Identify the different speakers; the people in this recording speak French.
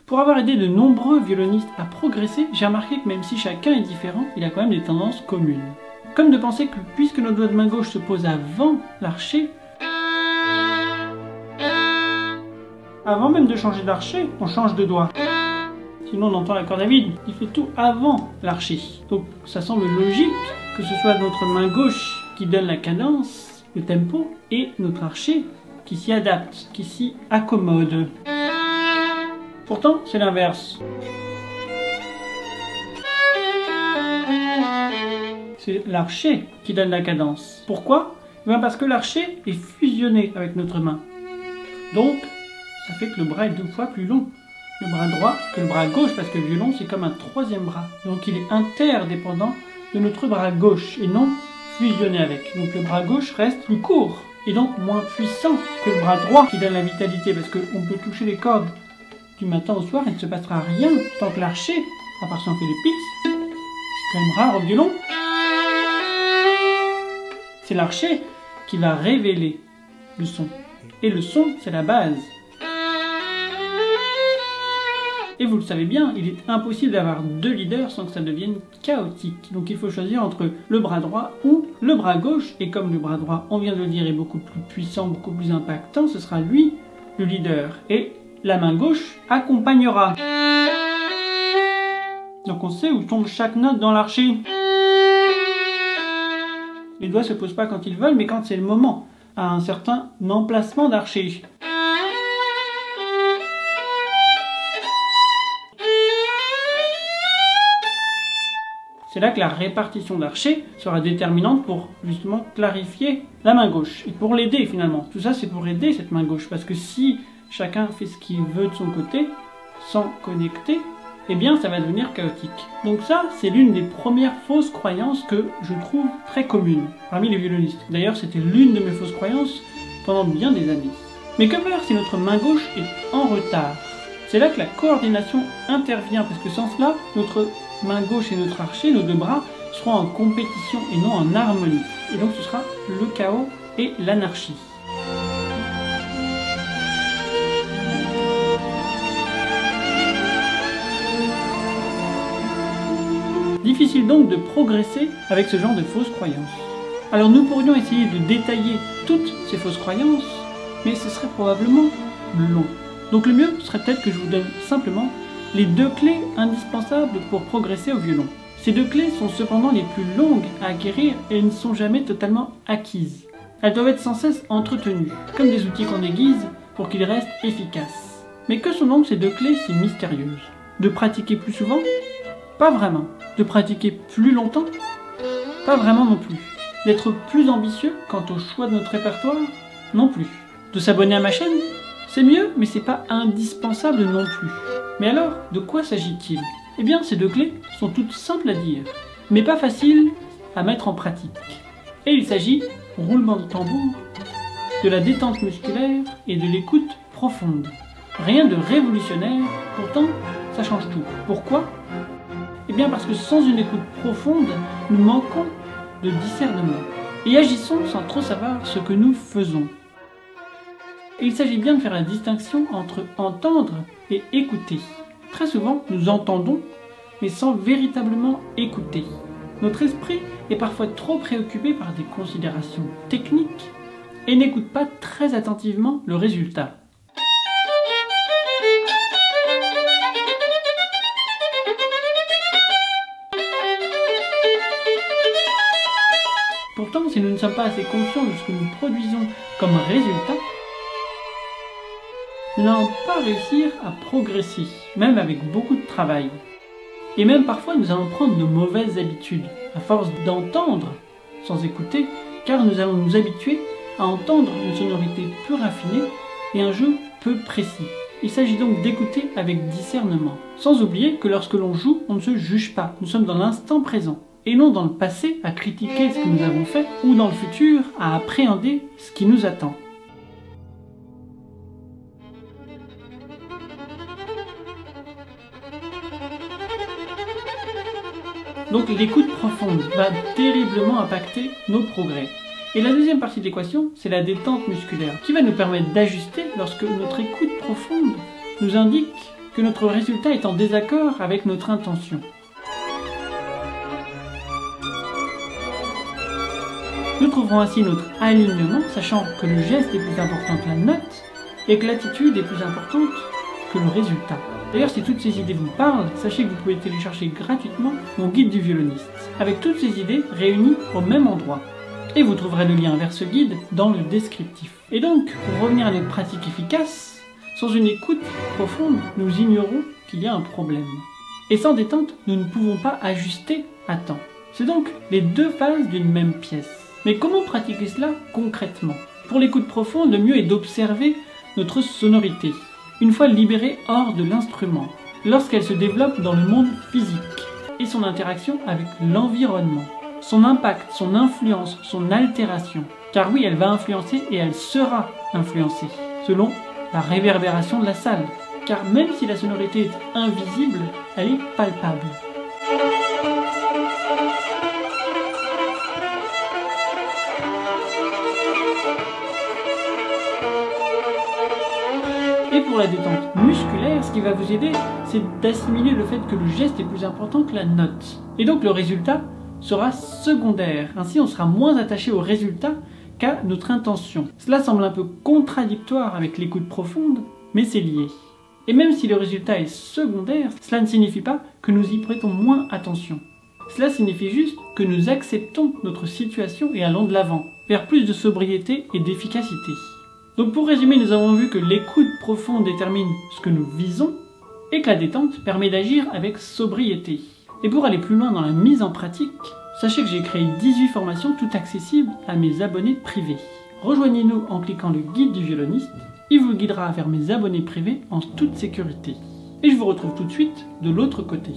Speaker 1: Pour avoir aidé de nombreux violonistes à progresser, j'ai remarqué que même si chacun est différent, il a quand même des tendances communes. Comme de penser que puisque notre doigt de main gauche se pose avant l'archet, avant même de changer d'archet, on change de doigt. Sinon on entend la corde à vide, il fait tout avant l'archet. Donc ça semble logique que ce soit notre main gauche qui donne la cadence, le tempo, et notre archet qui s'y adapte, qui s'y accommode. Pourtant, c'est l'inverse. C'est l'archet qui donne la cadence. Pourquoi? Parce que l'archet est fusionné avec notre main. Donc, ça fait que le bras est 2 fois plus long, le bras droit, que le bras gauche, parce que le violon, c'est comme un 3e bras. Donc, il est interdépendant de notre bras gauche, et non fusionné avec. Donc, le bras gauche reste plus court, et donc moins puissant que le bras droit qui donne la vitalité, parce qu'on peut toucher les cordes du matin au soir, il ne se passera rien tant que l'archet, à part si on fait des pics, c'est quand même rare au violon. C'est l'archet qui va révéler le son. Et le son, c'est la base. Et vous le savez bien, il est impossible d'avoir 2 leaders sans que ça devienne chaotique. Donc il faut choisir entre le bras droit ou le bras gauche. Et comme le bras droit, on vient de le dire, est beaucoup plus puissant, beaucoup plus impactant, ce sera lui le leader. Et la main gauche accompagnera. Donc on sait où tombe chaque note dans l'archet. Les doigts ne se posent pas quand ils veulent, mais quand c'est le moment, à un certain emplacement d'archet. C'est là que la répartition d'archet sera déterminante pour justement clarifier la main gauche. Et pour l'aider finalement. Tout ça c'est pour aider cette main gauche. Parce que si chacun fait ce qu'il veut de son côté, sans connecter, eh bien ça va devenir chaotique. Donc ça, c'est l'une des premières fausses croyances que je trouve très commune parmi les violonistes. D'ailleurs, c'était l'une de mes fausses croyances pendant bien des années. Mais que faire si notre main gauche est en retard? C'est là que la coordination intervient, parce que sans cela, notre main gauche et notre archet, nos 2 bras, seront en compétition et non en harmonie. Et donc ce sera le chaos et l'anarchie. Difficile donc de progresser avec ce genre de fausses croyances. Alors nous pourrions essayer de détailler toutes ces fausses croyances, mais ce serait probablement long. Donc le mieux serait peut-être que je vous donne simplement les 2 clés indispensables pour progresser au violon. Ces 2 clés sont cependant les plus longues à acquérir et elles ne sont jamais totalement acquises. Elles doivent être sans cesse entretenues, comme des outils qu'on aiguise pour qu'ils restent efficaces. Mais que sont donc ces 2 clés si mystérieuses? De pratiquer plus souvent? Pas vraiment. De pratiquer plus longtemps? Pas vraiment non plus. D'être plus ambitieux quant au choix de notre répertoire? Non plus. De s'abonner à ma chaîne? C'est mieux, mais c'est pas indispensable non plus. Mais alors, de quoi s'agit-il? Eh bien, ces 2 clés sont toutes simples à dire, mais pas faciles à mettre en pratique. Et il s'agit, roulement de tambour, de la détente musculaire et de l'écoute profonde. Rien de révolutionnaire, pourtant ça change tout. Pourquoi? Eh bien parce que sans une écoute profonde, nous manquons de discernement. Et agissons sans trop savoir ce que nous faisons. Et il s'agit bien de faire la distinction entre entendre et écouter. Très souvent, nous entendons, mais sans véritablement écouter. Notre esprit est parfois trop préoccupé par des considérations techniques et n'écoute pas très attentivement le résultat. Pourtant, si nous ne sommes pas assez conscients de ce que nous produisons comme résultat, nous n'allons pas réussir à progresser, même avec beaucoup de travail. Et même parfois, nous allons prendre de mauvaises habitudes, à force d'entendre sans écouter, car nous allons nous habituer à entendre une sonorité peu raffinée et un jeu peu précis. Il s'agit donc d'écouter avec discernement, sans oublier que lorsque l'on joue, on ne se juge pas, nous sommes dans l'instant présent. Et non dans le passé à critiquer ce que nous avons fait, ou dans le futur à appréhender ce qui nous attend. Donc l'écoute profonde va terriblement impacter nos progrès. Et la deuxième partie de l'équation, c'est la détente musculaire, qui va nous permettre d'ajuster lorsque notre écoute profonde nous indique que notre résultat est en désaccord avec notre intention. Nous trouverons ainsi notre alignement, sachant que le geste est plus important que la note et que l'attitude est plus importante que le résultat. D'ailleurs, si toutes ces idées vous parlent, sachez que vous pouvez télécharger gratuitement mon guide du violoniste, avec toutes ces idées réunies au même endroit. Et vous trouverez le lien vers ce guide dans le descriptif. Et donc, pour revenir à notre pratique efficace, sans une écoute profonde, nous ignorons qu'il y a un problème. Et sans détente, nous ne pouvons pas ajuster à temps. C'est donc les deux faces d'une même pièce. Mais comment pratiquer cela concrètement? Pour l'écoute profonde, le mieux est d'observer notre sonorité, une fois libérée hors de l'instrument, lorsqu'elle se développe dans le monde physique, et son interaction avec l'environnement, son impact, son influence, son altération. Car oui, elle va influencer et elle sera influencée, selon la réverbération de la salle. Car même si la sonorité est invisible, elle est palpable. Et pour la détente musculaire, ce qui va vous aider, c'est d'assimiler le fait que le geste est plus important que la note. Et donc le résultat sera secondaire. Ainsi, on sera moins attaché au résultat qu'à notre intention. Cela semble un peu contradictoire avec l'écoute profonde, mais c'est lié. Et même si le résultat est secondaire, cela ne signifie pas que nous y prêtons moins attention. Cela signifie juste que nous acceptons notre situation et allons de l'avant, vers plus de sobriété et d'efficacité. Donc pour résumer, nous avons vu que l'écoute profonde détermine ce que nous visons et que la détente permet d'agir avec sobriété. Et pour aller plus loin dans la mise en pratique, sachez que j'ai créé 18 formations toutes accessibles à mes abonnés privés. Rejoignez-nous en cliquant le guide du violoniste, il vous guidera vers mes abonnés privés en toute sécurité. Et je vous retrouve tout de suite de l'autre côté.